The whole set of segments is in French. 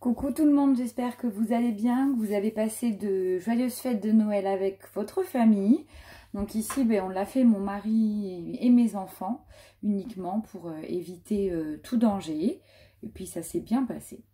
Coucou tout le monde, j'espère que vous allez bien, que vous avez passé de joyeuses fêtes de Noël avec votre famille. Donc ici, on l'a fait mon mari et mes enfants uniquement pour éviter tout danger. Et puis ça s'est bien passé.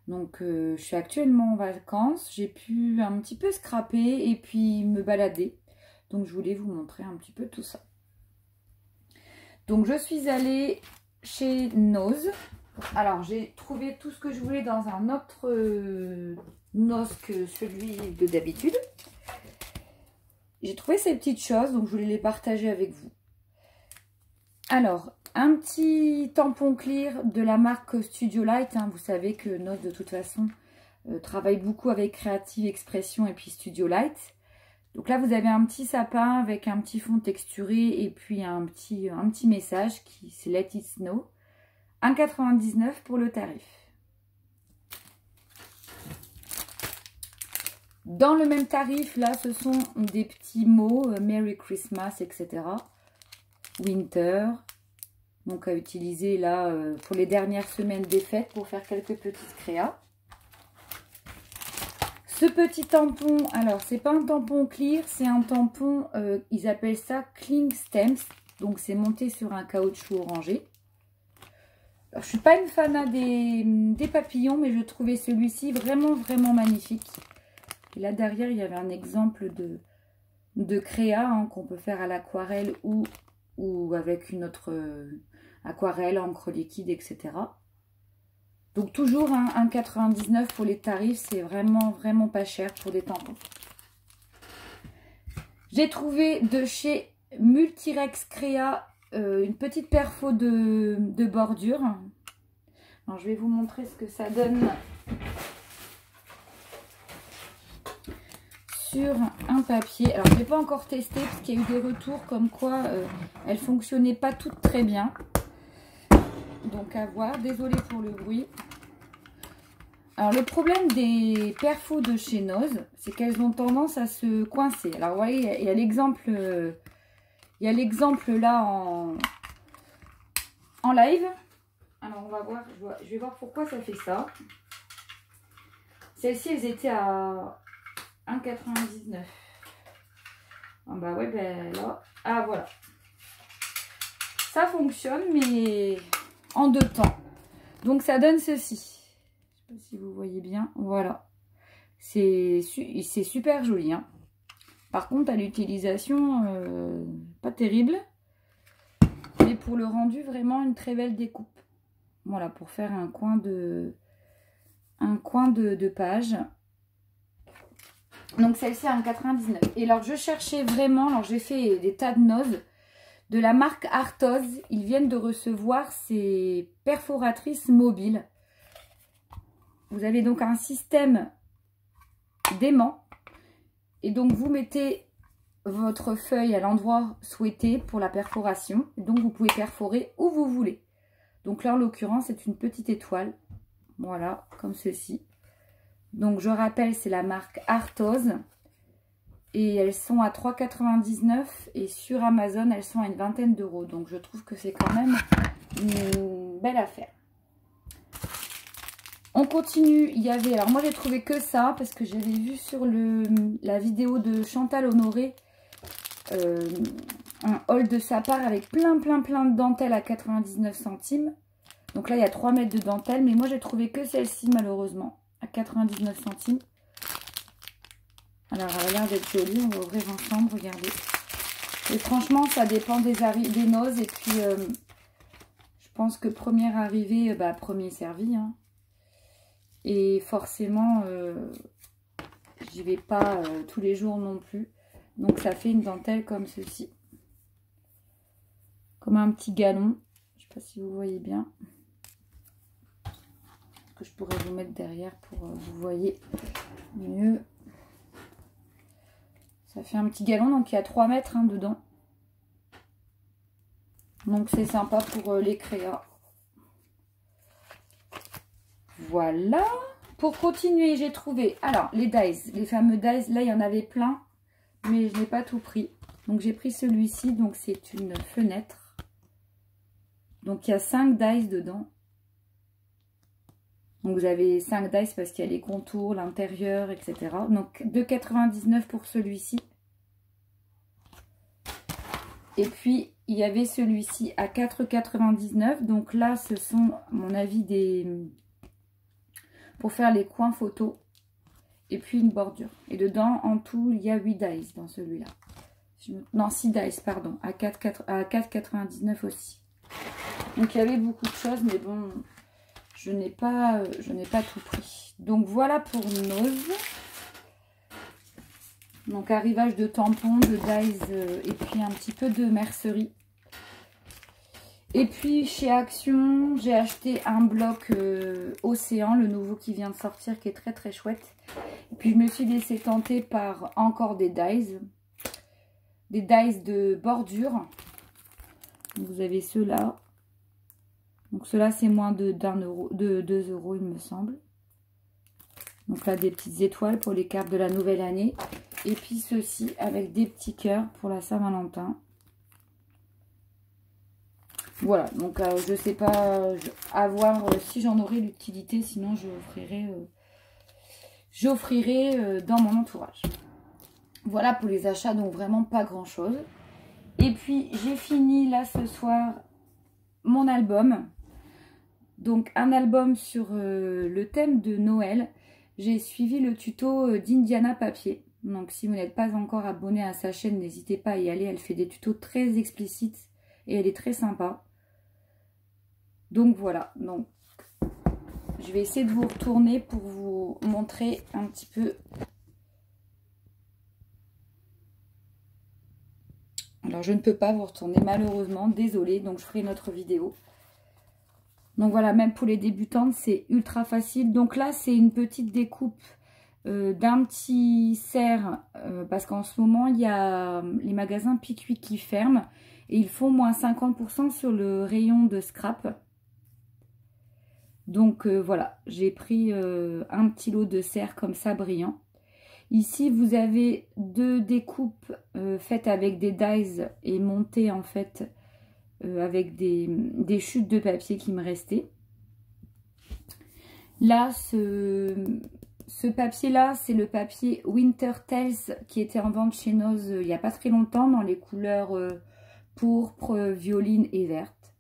Donc je suis actuellement en vacances, j'ai pu un petit peu scraper et puis me balader. Donc je voulais vous montrer un petit peu tout ça. Donc je suis allée chez Noz. Alors, j'ai trouvé tout ce que je voulais dans un autre Noz que celui de d'habitude. J'ai trouvé ces petites choses, donc je voulais les partager avec vous. Alors, un petit tampon clear de la marque Studio Light. Hein. Vous savez que Noz, de toute façon, travaille beaucoup avec Creative Expression et puis Studio Light. Donc là, vous avez un petit sapin avec un petit fond texturé et puis un petit message qui c'est Let It Snow. 1,99 € pour le tarif. Dans le même tarif, là, ce sont des petits mots, Merry Christmas, etc. Winter. Donc à utiliser là pour les dernières semaines des fêtes pour faire quelques petites créas. Ce petit tampon, alors c'est pas un tampon clear, c'est un tampon, ils appellent ça Cling Stems. Donc c'est monté sur un caoutchouc orangé. Alors, je suis pas une fan des papillons, mais je trouvais celui-ci vraiment magnifique. Et là derrière, il y avait un exemple de créa hein, qu'on peut faire à l'aquarelle ou avec une autre aquarelle, encre liquide, etc. Donc toujours hein, 1,99 € pour les tarifs, c'est vraiment pas cher pour des tampons. J'ai trouvé de chez Multirex Créa une petite perfo de bordure. Alors, je vais vous montrer ce que ça donne sur un papier. Alors, je n'ai pas encore testé parce qu'il y a eu des retours comme quoi elle ne fonctionnait pas toutes très bien. Donc, à voir. Désolée pour le bruit. Alors, le problème des perfos de chez Noz, c'est qu'elles ont tendance à se coincer. Alors, vous voyez, il y a l'exemple... Il y a l'exemple là en live. Alors on va voir, je vais voir pourquoi ça fait ça. Celles-ci, elles étaient à 1,99 €. Ah bah ouais, ben là, ah voilà. Ça fonctionne, mais en deux temps. Donc ça donne ceci. Je ne sais pas si vous voyez bien. Voilà. C'est super joli, hein. Par contre, à l'utilisation, pas terrible. Mais pour le rendu, vraiment une très belle découpe. Voilà, pour faire un coin de page. Donc, celle-ci à 1,99 €. Et alors, je cherchais vraiment, alors j'ai fait des tas de Noz de la marque Artoz. Ils viennent de recevoir ces perforatrices mobiles. Vous avez donc un système d'aimant. Et donc, vous mettez votre feuille à l'endroit souhaité pour la perforation. Et donc, vous pouvez perforer où vous voulez. Donc là, en l'occurrence, c'est une petite étoile. Voilà, comme ceci. Donc, je rappelle, c'est la marque Artoz. Et elles sont à 3,99 €. Et sur Amazon, elles sont à une vingtaine d'euros. Donc, je trouve que c'est quand même une belle affaire. On continue, il y avait, alors moi j'ai trouvé que ça, parce que j'avais vu sur la vidéo de Chantal Honoré, un haul de sa part avec plein de dentelles à 99 centimes. Donc là il y a 3 mètres de dentelle, mais moi j'ai trouvé que celle-ci malheureusement, à 99 centimes. Alors elle a l'air d'être jolie, on va ouvrir ensemble, regardez. Et franchement ça dépend des Noz, et puis je pense que première arrivée, premier servi, hein. Et forcément, j'y vais pas tous les jours non plus. Donc ça fait une dentelle comme ceci. Comme un petit galon. Je ne sais pas si vous voyez bien. Que je pourrais vous mettre derrière pour vous voyez mieux. Ça fait un petit galon, donc il y a 3 mètres hein, dedans. Donc c'est sympa pour les créas. Voilà. Pour continuer, j'ai trouvé, alors, les dies, les fameux dies. Là, il y en avait plein, mais je n'ai pas tout pris. Donc, j'ai pris celui-ci. Donc, c'est une fenêtre. Donc, il y a 5 dies dedans. Donc vous avez 5 dice parce qu'il y a les contours, l'intérieur, etc. Donc 2,99 pour celui-ci. Et puis il y avait celui-ci à 4,99. Donc là ce sont à mon avis des... pour faire les coins photos. Et puis une bordure. Et dedans en tout il y a 8 dice dans celui-là. Non 6 dice pardon. À 4,99 aussi. Donc il y avait beaucoup de choses mais bon... Je n'ai pas tout pris. Donc voilà pour Nose. Donc arrivage de tampons, de dies et puis un petit peu de mercerie. Et puis chez Action, j'ai acheté un bloc Océan, le nouveau qui vient de sortir, qui est très très chouette. Et puis je me suis laissée tenter par encore des dies. Des dies de bordure. Donc, vous avez ceux-là. Donc ceux-là c'est moins de 2 € il me semble. Donc là des petites étoiles pour les cartes de la nouvelle année. Et puis ceux-ci avec des petits cœurs pour la Saint-Valentin. Voilà, donc je sais pas à voir si j'en aurai l'utilité, sinon j'offrirai dans mon entourage. Voilà pour les achats, donc vraiment pas grand chose. Et puis j'ai fini là ce soir mon album. Donc un album sur le thème de Noël. J'ai suivi le tuto d'Indiana Papier. Donc si vous n'êtes pas encore abonné à sa chaîne, n'hésitez pas à y aller. Elle fait des tutos très explicites et elle est très sympa. Donc voilà. Donc je vais essayer de vous retourner pour vous montrer un petit peu. Alors je ne peux pas vous retourner malheureusement. Désolée. Donc je ferai une autre vidéo. Donc voilà, même pour les débutantes, c'est ultra facile. Donc là, c'est une petite découpe d'un petit cerf. Parce qu'en ce moment, il y a les magasins Pickwick qui ferment. Et ils font moins 50% sur le rayon de scrap. Donc voilà, j'ai pris un petit lot de cerf comme ça, brillant. Ici, vous avez 2 découpes faites avec des dies et montées en fait... avec des chutes de papier qui me restaient. Là, ce papier-là, c'est le papier Winter Tales qui était en vente chez Nose il n'y a pas très longtemps dans les couleurs pourpre, violine et verte.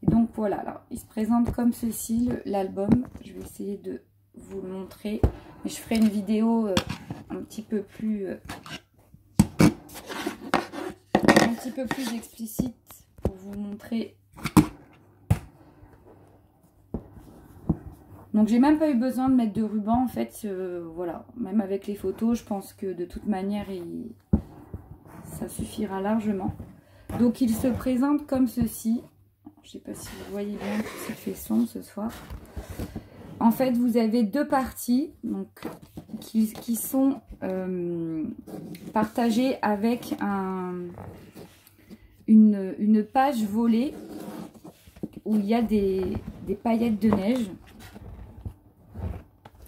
Et donc voilà, là, il se présente comme ceci, l'album. Je vais essayer de vous le montrer. Mais je ferai une vidéo un petit peu plus explicite pour vous montrer. Donc j'ai même pas eu besoin de mettre de ruban en fait, voilà, même avec les photos je pense que de toute manière ça suffira largement. Donc il se présente comme ceci. Je sais pas si vous voyez bien, ça fait sombre ce soir. En fait vous avez 2 parties donc, qui sont partagées avec une page volée où il y a des paillettes de neige.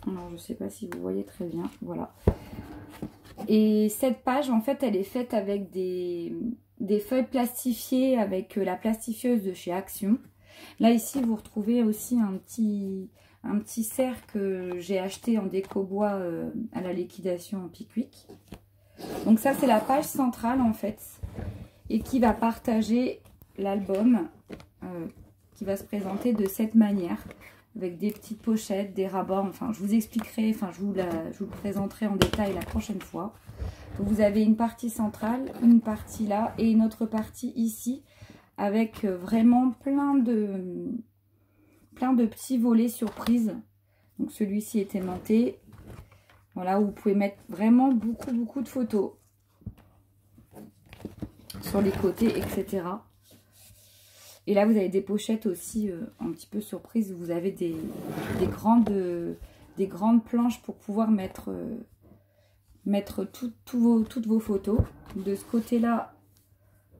Alors je sais pas si vous voyez très bien, voilà. Et cette page en fait elle est faite avec des feuilles plastifiées avec la plastifieuse de chez Action. Là ici vous retrouvez aussi un petit cerf que j'ai acheté en déco bois à la liquidation en Pickwick. Donc ça c'est la page centrale en fait. Et qui va partager l'album qui va se présenter de cette manière avec des petites pochettes, des rabats, enfin je vous expliquerai, enfin je vous le présenterai en détail la prochaine fois. Donc, vous avez une partie centrale, une partie là et une autre partie ici avec vraiment plein de petits volets surprises. Donc celui-ci est aimanté, voilà où vous pouvez mettre vraiment beaucoup de photos sur les côtés, etc. Et là, vous avez des pochettes aussi un petit peu surprises. Vous avez des grandes planches pour pouvoir mettre toutes vos photos. De ce côté-là,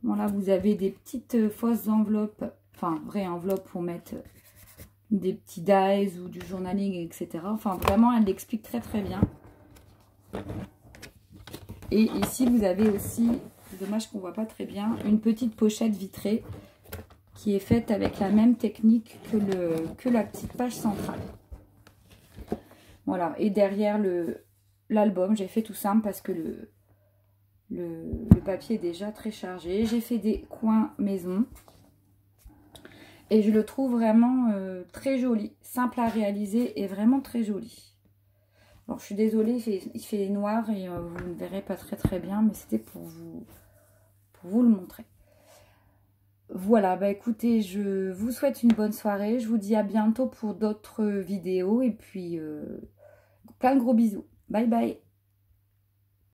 voilà, vous avez des petites fausses enveloppes, enfin, vraies enveloppes pour mettre des petits dies ou du journaling, etc. Enfin, vraiment, elle l'explique très bien. Et ici, vous avez aussi... Dommage qu'on voit pas très bien. Une petite pochette vitrée qui est faite avec la même technique que la petite page centrale. Voilà, et derrière l'album, j'ai fait tout simple parce que le papier est déjà très chargé. J'ai fait des coins maison. Et je le trouve vraiment très joli, simple à réaliser et vraiment très joli. Alors je suis désolée, il fait noir et vous ne verrez pas très bien, mais c'était pour vous le montrer. Voilà, bah écoutez, je vous souhaite une bonne soirée. Je vous dis à bientôt pour d'autres vidéos et puis plein de gros bisous. Bye bye.